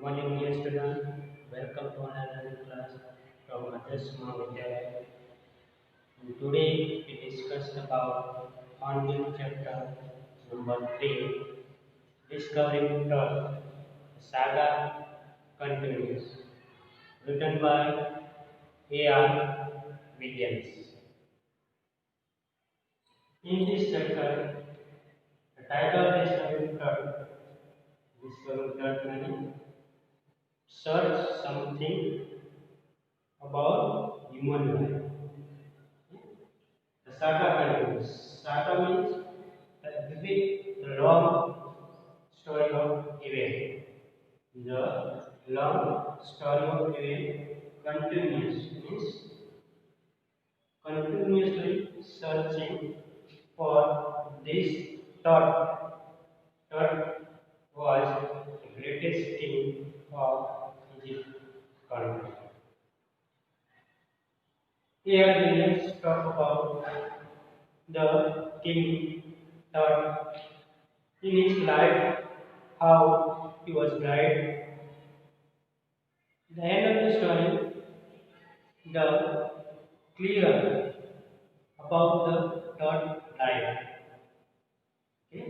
Good morning, dear student. Welcome to another class from Adarsh Mahavidyalaya. Today we discuss about ongoing chapter number 3, Discovering Truth. The saga continues. Written by A.R. Williams. In this chapter, the title Discovering Truth. Discovering Truth meaning search something about human life. The saga continues. Saga means the vivid, the long story of event. The long story of event continues means continuously searching for this thought. Thought was the greatest king of Egypt country. Here Williams talk about the king thought in his life how he was died. The end of the story, the clear about the third life. Okay?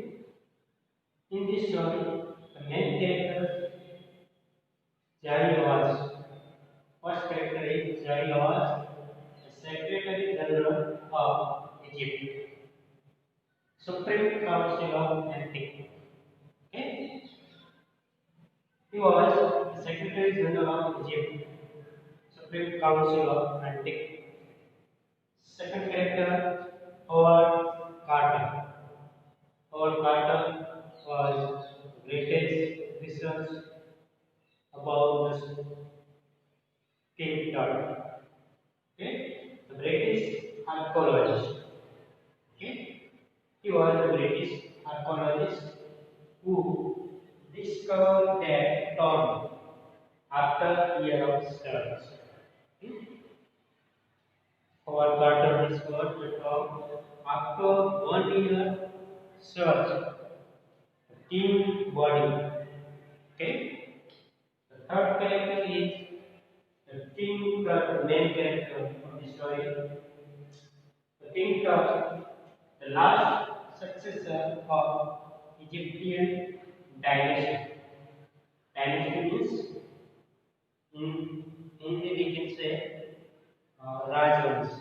In this story, the main character Jari was first character is Jari was the Secretary General of Egypt, Supreme Council of Antiquity. Okay? He was the Secretary General of Egypt, Supreme Council of Antiquity. Second character, Howard Carter. Howard Carter was the greatest research about the King Tut. Okay? The British archaeologist. Okay? He was the British archaeologist who discovered that tomb after year of search. Okay? Howard Carter discovered the tomb after 1 year search. The king body. Okay? The third character is the king Tut, main character of the story. The king Tut, the last successor of Egyptian dynasty. Dynasty means in Hindi we can say Rajwans.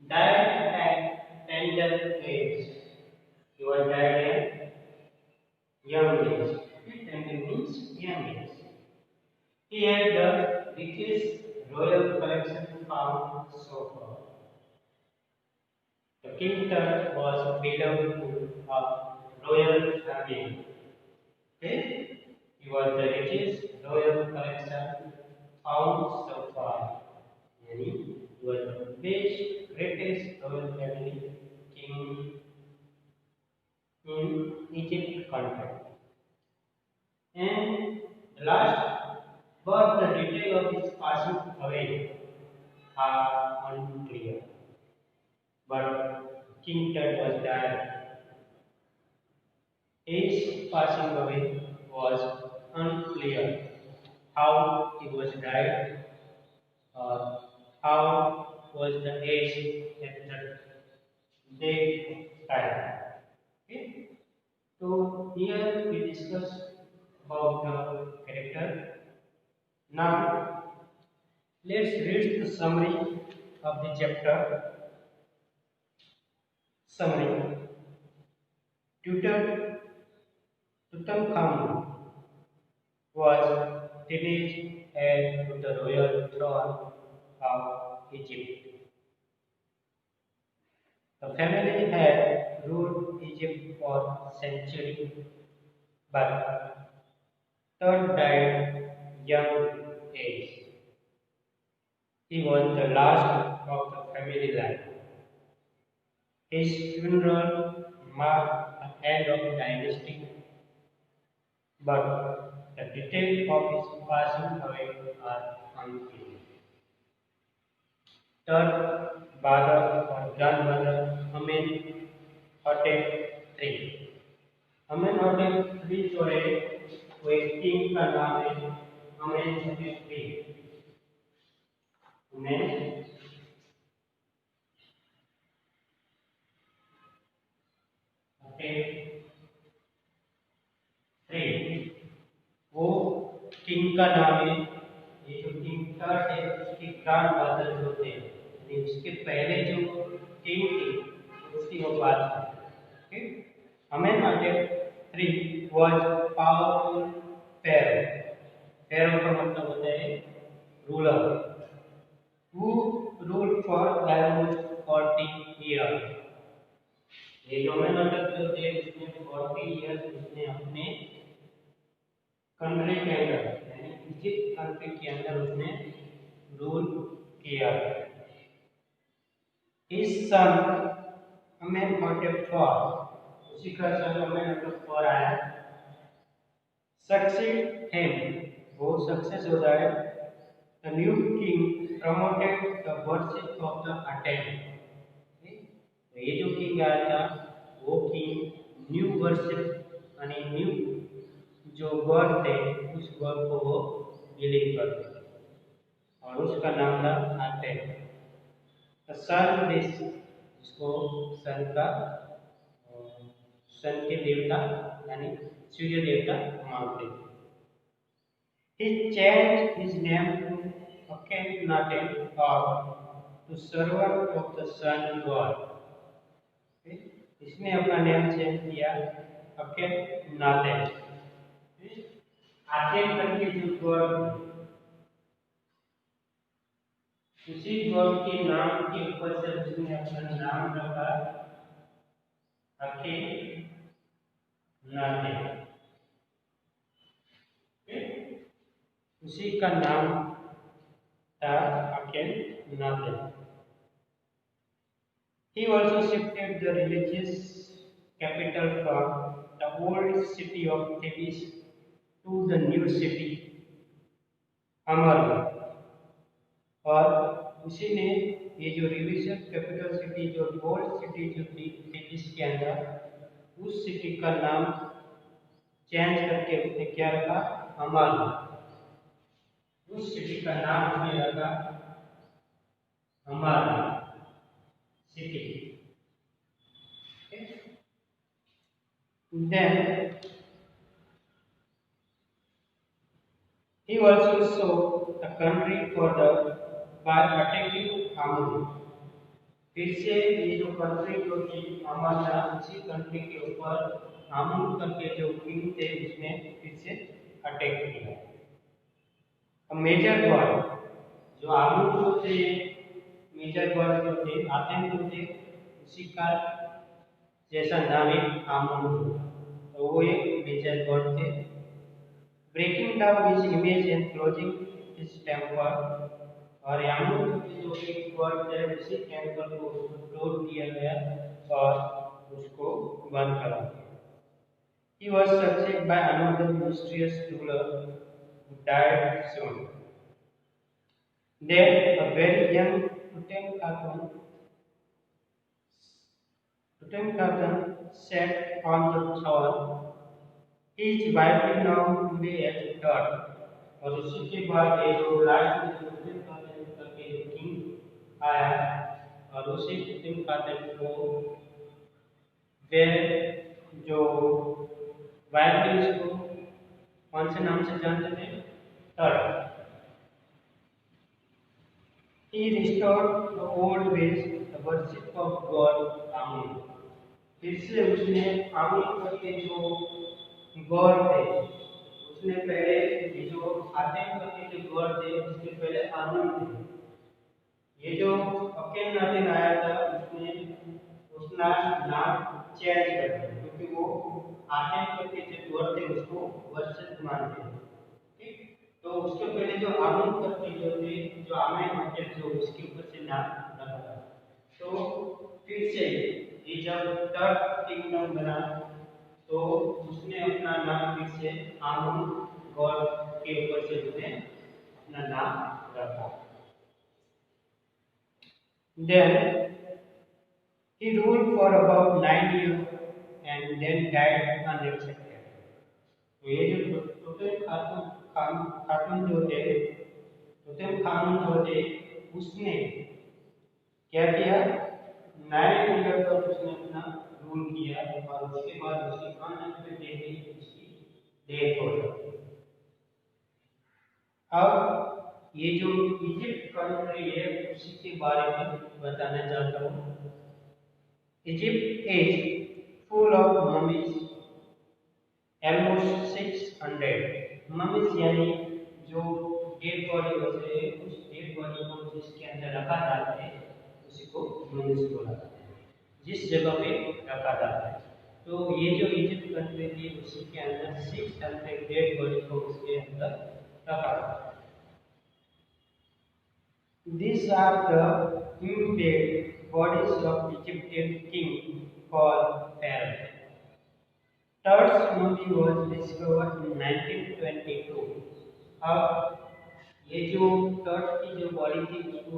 Died at tender age. He was died at young age. Tender means young age. He had the richest royal collection found so far. The king Tut was beloved of royal family. Okay? He was the richest royal collection found so far. Yani, he was the best, greatest royal family king in Egypt country. And the last, but the detail of his passing away are unclear. But King Tut was died. His passing away was unclear. How he was died, or how was the age at that day time. Okay? So here we discuss about the character. Now let's read the summary of the chapter. Summary. Tutankhamun was released heir to the royal throne of Egypt. The family had ruled Egypt for centuries, but Tut died young age. He was the last of the family line. His funeral marked the end of the dynasty, but the details of his passing away are unclear. Third, father or grandmother Amenhotep III. Amenhotep III जो है वो एक king का नाम है अमेनहटेप। वो king का नाम है। ये जो किंग का है उसके ग्रांड फादर जो थे, यानी उसके पहले जो किंग थे उसकी वो बात है। अमेनहटेप III was powerful pharaoh। pharaoh का मतलब होता है ruler, who ruled for almost 40 years। ये जो अमेनहटेप जो थे उसने 40 इयर्स उसने अपने कंट्री के अंदर यानी इजिप्ट कंट्री के अंदर उसने रूल किया। इस सन अमेनहटेप उसी का सन अमेनहटेप आया। सक्सेड हिम, वो सक्सेस हो जाए। The new king promoted the worship of the attain. ये जो किंग आया था वो किंग न्यू वर्शिप यानी न्यू जो गॉड थे उस गॉड को वो बिलीव करते और उसका नाम था अटेन। सन दिस, जिसको सन का सन के देवता यानी सूर्य देवता मानते थे। He changed his name to Akhenaten or to servant of the sun god। इसने अपना नाम चेंज किया अखेनातेन। आतेन करके जो गॉड उसी गॉड के नाम के ऊपर से उसने अपना नाम रखा अखेनातेन। उसी का नाम था अखेनातेन। He also shifted the religious capital from the old city of Thebes to the new city Amargarh. और उसी ने ये जो रिलीजियस कैपिटल सिटी जो ओल्ड सिटी जो थी थेबिस के अंदर उस सिटी का नाम चेंज करके उसने क्या रखा अमरगढ़। उस सिटी का नाम उसने रखा Amargarh city. Then he also saw the country for the by attacking Amun। फिर से ये जो कंट्री जो थी अमन था उसी कंट्री के ऊपर आमुन करके जो किंग थे उसने फिर से अटैक किया। मेजर गॉड जो आमुन जो थे मेजर गॉड जो थे आतेन जो थे उसी का जैसा नाम है आमुन, तो वो एक मेजर गॉड थे। Breaking down his image and closing his temple. और आमुन जो एक गॉड है उसी टेम्पल को तोड़ दिया गया और उसको बंद करा दिया। He was succeeded by another mysterious ruler who died soon। Then a very young Tutankhamun sat on the throne। He is widely known today as God। और उसी के बाद ये जो लास्ट में तुतनखातन करके जो किंग आया और उसी तुतनखातन को वे जो वाइडली उसको कौन से नाम से जानते थे third. He restored the old ways, the worship of God Amun। फिर से उसने आमुन करके जो गॉड थे उसने पहले ये जो आतेन करके जो गॉड थे उसके पहले आमुन थे। ये जो अकेनातेन आया था उसने उसका नाम चेंज कर दिया क्योंकि वो आतेन करके जो गॉड थे उसको वर्शिप मानते थे। ठीक, तो उसके पहले जो आमुन करके जो थे जो अमेनहटेप जो उसके ऊपर से नाम रखा था। तो फिर से ये जब थर्ड किंगडम बना तो उसने अपना नाम फिर से आमुन गॉड के ऊपर से उसने अपना नाम रखा। Then he ruled for about 9 years and then died unexpectedly। तो ये जो खातून जो थे, टोटेम खानून जो थे, उसने क्या किया, 9 ईयर तक उसने अपना रूल किया और उसके बाद उसकी अनएक्सपेक्टेडली उसकी डेथ हो गई। अब ये जो इजिप्ट कंट्री है उसी के बारे में बताना चाहता हूँ। Egypt is full of mummies, almost 600 mummies, यानी जो डेड बॉडी होते हैं उस डेड बॉडी को जिसके अंदर रखा जाता है उसी को ममीज बोला जाता है, जिस जगह पे रखा जाता है। तो ये जो इजिप्ट कंट्री थी उसी के अंदर 600 डेड बॉडी को उसके अंदर रखा जाता है। These are the immediate bodies of Egyptian king called Pharaoh. Third mummy was discovered in 1922. अब ये जो थर्ड की जो बॉडी थी उसको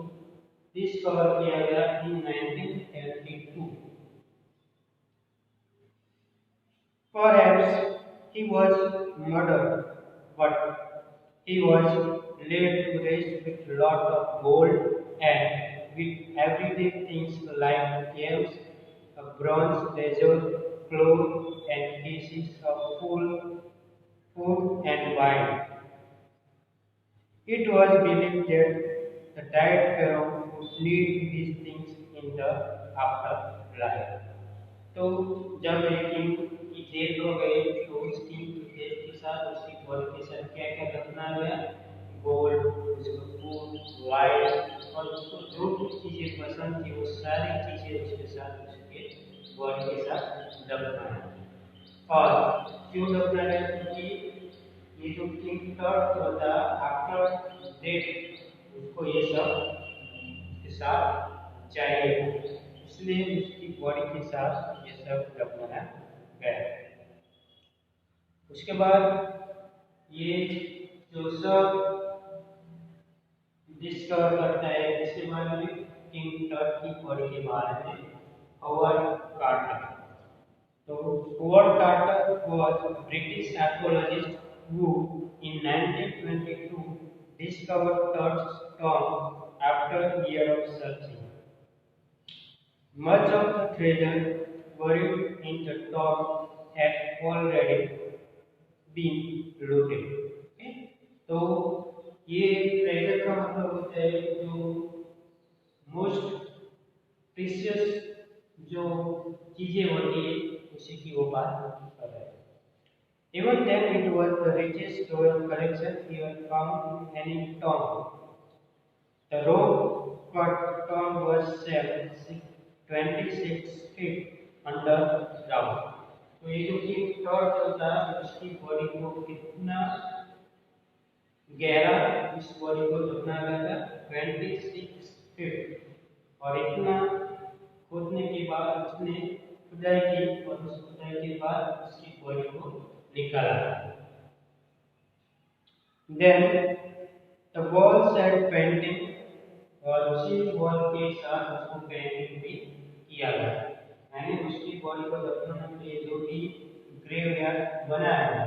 डिस्कवर किया गया इन 1922. Perhaps he was murdered, but he was laid to rest with lot of gold and with everyday things like gems, a bronze treasure, clothes, and pieces of food and wine. It was believed that the dead pharaoh would need these things in the afterlife. तो जब एक king की death हो गई तो उस king की death के साथ उसकी बॉडी के साथ क्या क्या दफना गया, गोल्ड, उसका फूड, वाइन और उसको जो भी चीजें पसंद थी वो सारी चीजें उसके साथ उसके बॉडी के साथ दफना है। और क्यों दफना है, क्योंकि ये जो किंग थर्ड होता आफ्टर डेथ उसको ये सब के साथ चाहिए, इसलिए उसकी बॉडी के साथ ये सब दफनाया गया। उसके बाद ये जो सब डिस्कवर करता है इसके बारे में किंग टट की बॉडी के बारे में हॉवर्ड कार्टर। तो Howard Carter was a British archaeologist who in 1922 discovered Tut's tomb after a year of searching. Much of the treasure buried in the tomb had already been looted. Okay? तो ये treasure का मतलब होता है जो most precious जो चीजें होती है उसी की वो बात कर रहे हैं। Even then it was the richest royal collection ever found in any tomb. The rock cut tomb was 26 feet underground. तो ये जो कि थर्ड होता है उसकी बॉडी को कितना गहरा इस बॉडी को दफना गया था 26 फीट, और इतना खोदने के बाद उसने खुदाई की और उस खुदाई के बाद उसकी बॉडी को निकाला। Then the walls had painting और उसी वॉल के साथ उसको पेंटिंग भी किया गया, यानी उसकी बॉडी को दफनाने के लिए जो भी ग्रेवयार्ड बनाया है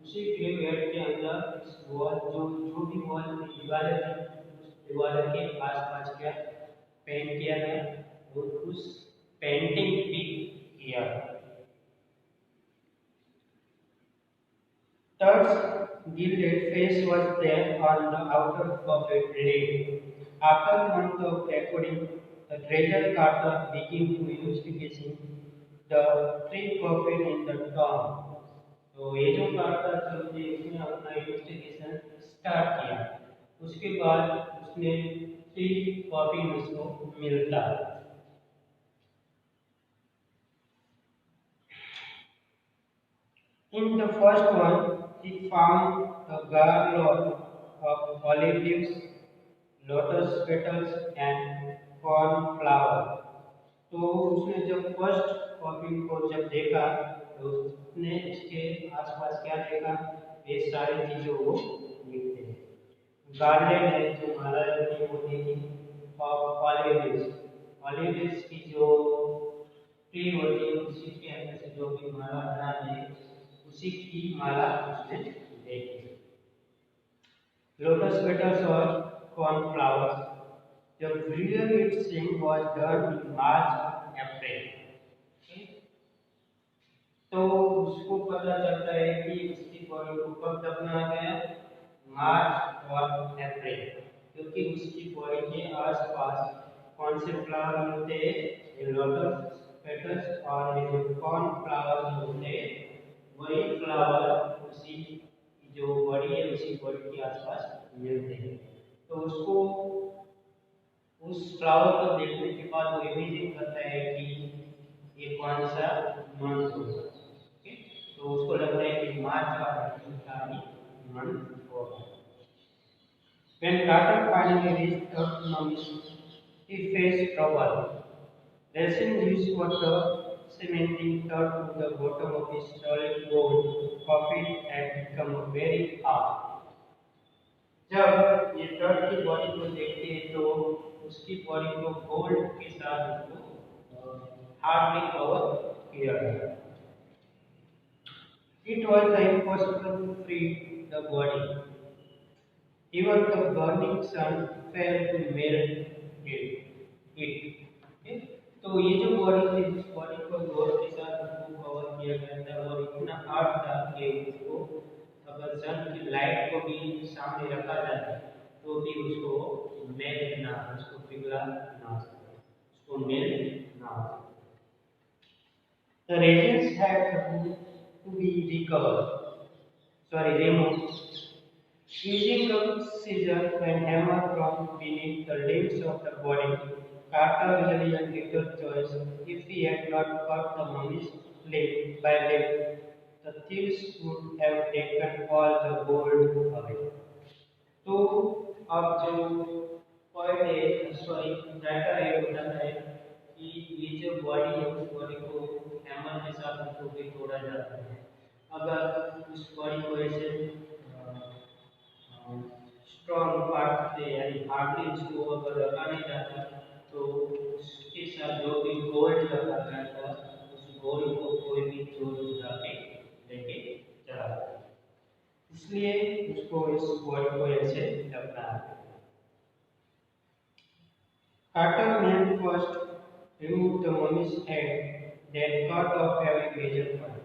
उसी ग्रेवयार्ड के अंदर इस वॉल जो भी वॉल की दीवारें थी उस दीवार के आसपास क्या पेंट किया गया और उस पेंटिंग भी किया। Third gilded face was there on the outer of a lid. After a month of recording, the treasure carter began to investigate the three coffin in the tomb. तो ये जो कार्टर थे उसने अपना इन्वेस्टिगेशन स्टार्ट किया, उसके बाद उसने 3 कॉफिन उसको मिलता। In the first one, he found a garland of olive leaves, lotus petals and cornflower. तो उसने जब फर्स्ट कॉफिन को जब देखा तो उसने इसके आसपास क्या देखा, ये सारी चीजों को देखते हैं। गार्लैंड है जो माला होती है वो देखी, और ऑलिव लीव्स की जो ट्री होती है उसी के अंदर से जो भी माला बना है उसी की माला उसने देखी। Lotus petals or cornflowers. The burial its was done in March, April. Okay? तो उसको पता चलता है कि उसकी बॉडी को कब दफनाया गया, मार्च और अप्रैल, क्योंकि उसकी बॉडी के आसपास कौन से फ्लावर होते हैं, लोटस पेटल्स, और ये जो कॉर्न फ्लावर होते हैं वही फ्लावर उसी जो बॉडी है उसी बॉडी के आसपास मिलते हैं। तो उसको उस फ्लावर को देखने के बाद वो इमेजिन करता है कि ये कौन सा मंथ होगा। ओके, तो उसको लगता है कि मार्च और अप्रैल का ही मंथ होगा। When Carter finally reached economics, he faced trouble. Racing his water, cementing dirt to the bottom of his solid gold of it had become very hard. जब ये ट्रक की बॉडी को देखते हैं तो उसकी बॉडी को गोल्ड के साथ उसको हार्डली कवर किया गया। It was impossible to free the body. Even the burning sun failed to melt it. Okay? तो ये जो बॉडी थी उस बॉडी को गोल्ड के साथ उसको कवर किया गया था और इतना हार्ड था कि उसको अगर सन की लाइट को भी सामने रखा जाए तो भी उसको मेल्ट ना, उसको पिघला ना सके, उसको मेल्ट ना हो सके। The reagents had to be removed. Using a scissors and hammer from beneath the limbs of the body, Carter really had little choice. If he had not cut the mummy's limb by limb, the thieves would have taken all the gold away. तो अब जो point है, sorry writer है, बताता है कि ये जो बॉडी है उस बॉडी को हैमर के साथ उसको भी तोड़ा जाता है। अगर उस बॉडी को ऐसे स्ट्रॉन्ग पार्ट से यानी हार्डली उसको अगर रखा नहीं जाता तो उसके साथ जो भी गोल्ड रखा गया था उस गोल्ड को कोई भी चोर चुरा के लेके चला जाता, इसलिए उसको इस बॉडी को ऐसे रखना है। Carter man first removed the mummy's head, then cut off every major part.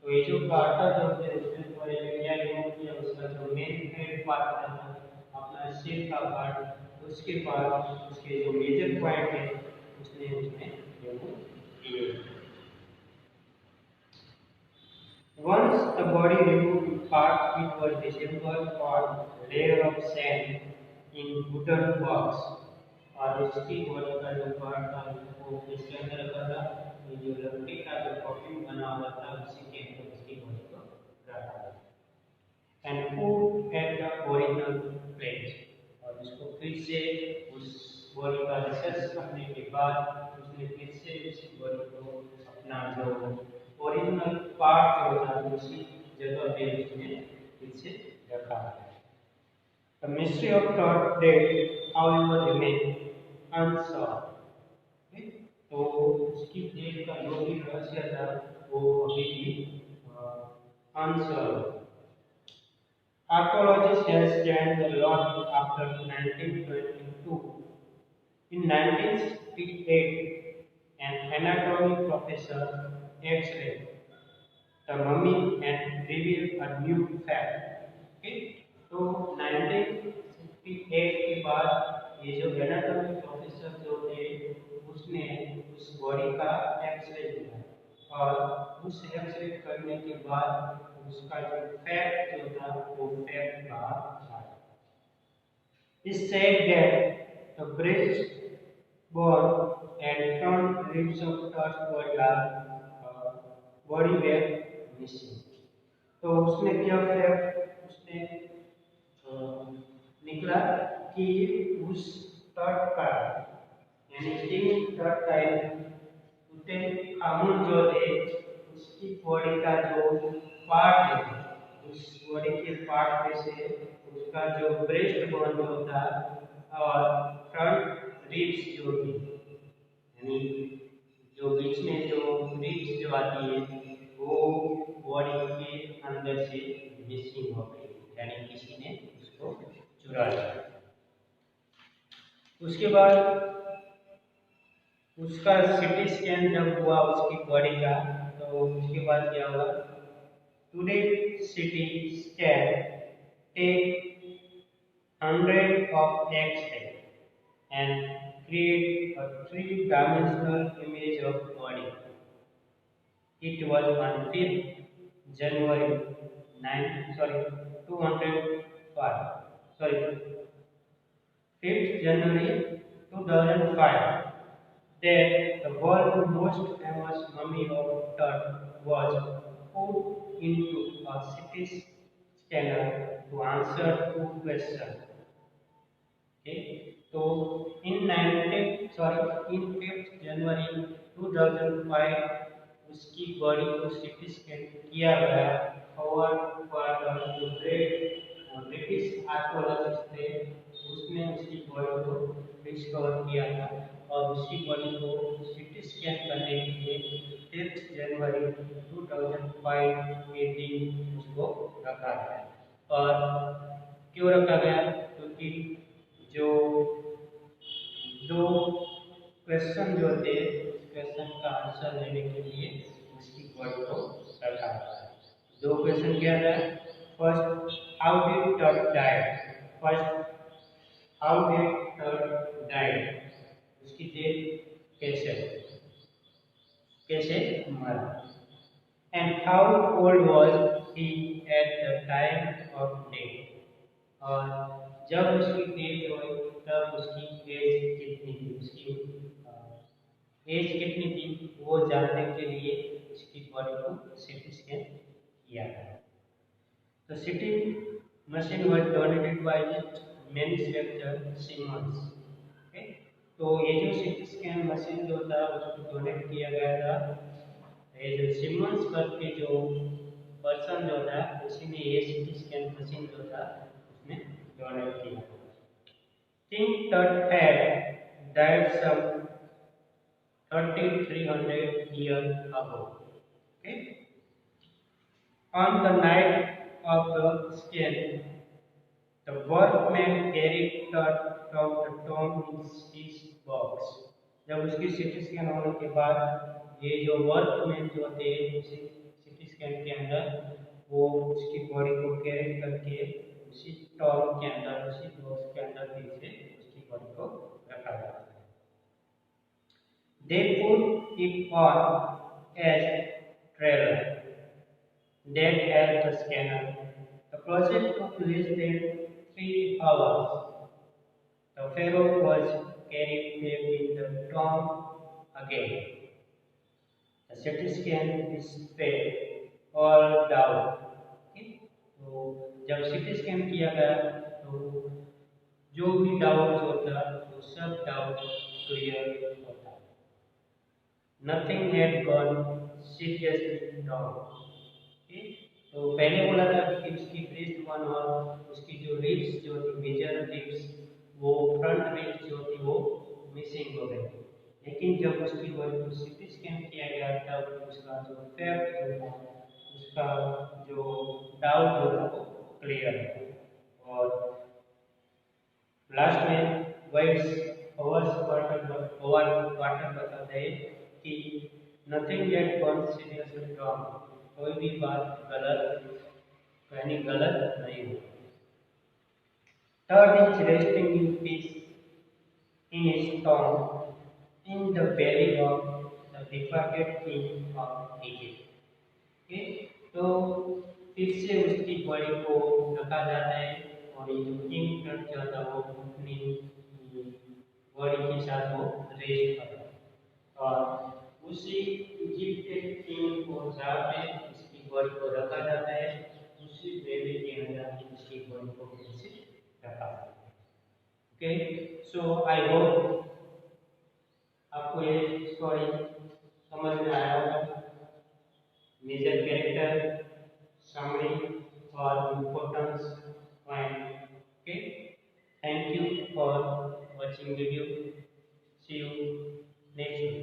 तो ये जो कार्टर जो थे उसने तो ये क्या रिमूव किया, उसका जो मेन हेड पार्ट था अपना सिर का पार्ट, उसके बाद उसके जो मेजर पॉइंट है उसने उसमें रिमूव किए। Once the body removed part, it was disassembled on a layer of sand in wooden box. और इसकी बॉडी का जो पार्ट था वो इसके अंदर रखा था, ये जो लकड़ी का जो परफ्यूम बना हुआ था उसी के अंदर इसकी बॉडी को रखा था। And put at the original place, और इसको फिर से उस बॉडी का रिसर्च करने के बाद उसने फिर से उस बॉडी को अपना जो ओरिजिनल पार्ट जो था उसी जगह पे उसने फिर से रखा है। The mystery of thought death, however, remains unsolved. तो उसकी डेट का जो भी रहस्य था वो अभी भी unsolved. Archaeologists have changed a lot after 1922. In 1968, an anatomy professor X-ray the mummy and revealed a new fact. Okay? तो 1968 के बाद ये जो एनाटॉमी प्रोफेसर जो थे उसने उस बॉडी का एक्सरे लिया और उस एक्सरे करने के बाद उसका जो फैक्ट जो था वो फैक्ट बाहर आया। It said that the breast bone and front ribs of Turk's body were missing. तो उसने क्या फैक्ट उसने निकला कि उस तट का यानी तीन तट का उतने खामून जो थे उसकी बॉडी का जो पार्ट है उस बॉडी के पार्ट में से उसका जो ब्रेस्ट बोन जो था और फ्रंट रिब्स जो थी यानी जो बीच में जो रिब्स जो आती है वो बॉडी के अंदर से मिसिंग हो गई, यानी किसी ने उसको गर्ल। उसके बाद उसका सीटी स्कैन जब हुआ उसकी बॉडी का, तो उसके बाद क्या हुआ, today CT scan take 100 of X-ray and create a three-dimensional image of body. It was on 5th January 205. Sorry, 5th January 2005 that the world's most famous mummy of Tut was put into a CT scanner to answer two questions. Okay, so in 5th January 2005 उसकी body को CT scan किया गया। Howard Carter जो British archaeologist थे, उसने उसकी body को discover किया था और उसकी बॉडी को सीटी स्कैन करने के लिए 5 जनवरी 2005 के दिन उसको रखा गया। और क्यों रखा गया, क्योंकि जो दो क्वेश्चन जो थे, उस क्वेश्चन का आंसर लेने के लिए उसकी बॉडी को रखा गया। दो क्वेश्चन क्या था, फर्स्ट हाउ डिड टट डाइड, उसकी डेथ कैसे मरा, and how old was he at the time of death, और जब उसकी डेथ हुई तब उसकी एज कितनी थी, वो जानने के लिए उसकी बॉडी को सीटी स्कैन किया गया। तो CT machine was donated by manufacturer Siemens. Okay, तो ये जो सीटी स्कैन मशीन जो था उसको डोनेट किया गया था, ये जो सिमंस करके जो पर्सन जो था उसी ने ये सीटी स्कैन मशीन जो था उसने डोनेट किया। King Tut had died some 3,300 years ago. Okay? On the night of the scan, the workman carried Tut from the tomb in his box. जब उसकी सीटी स्कैन होने के बाद ये जो वर्कमैन जो थे उसी सीटी स्कैन के अंदर वो उसकी बॉडी को कैरी करके उसी टॉम के अंदर, उसी बॉक्स के अंदर पीछे उसकी बॉडी को रखा जाता है। They put it on as trailer, then as the scanner. The process took less than 3 hours. The pharaoh was carried back in the tomb again. The CT scan displayed all doubt. तो जब CT scan किया गया तो जो भी doubt होता वो सब डाउट क्लियर होता। Nothing had gone seriously wrong. तो पहले बोला था कि उसकी ब्रेस्ट वन और उसकी जो रिब्स जो थी, मेजर रिब्स, वो फ्रंट रिब्स जो थी वो मिसिंग हो गई, लेकिन जब उसकी बॉडी को सीटी स्कैन किया गया तब उसका जो फैक्ट जो था, उसका जो डाउट जो था वो क्लियर है। और लास्ट में वाटर बताते हैं कि nothing yet gone seriously wrong, कोई भी बात गलत नहीं हुई। Third is resting in peace in his Tom in the valley of the departed king of Egypt. तो फिर से उसकी बॉडी को रखा जाता है और ये जो किंग टट जो था वो अपनी बॉडी के साथ वो रेस्ट करता है और उसी इजिप्ट के किंग को जहाँ पे इसकी बॉडी को रखा जाता है उसी वैली के अंदर इसकी बॉडी को फिर से रखा जाता है। ओके, सो आई होप आपको ये स्टोरी समझ में आया होगा। Major character, summary or importance point. Okay, thank you for watching video. See you next time.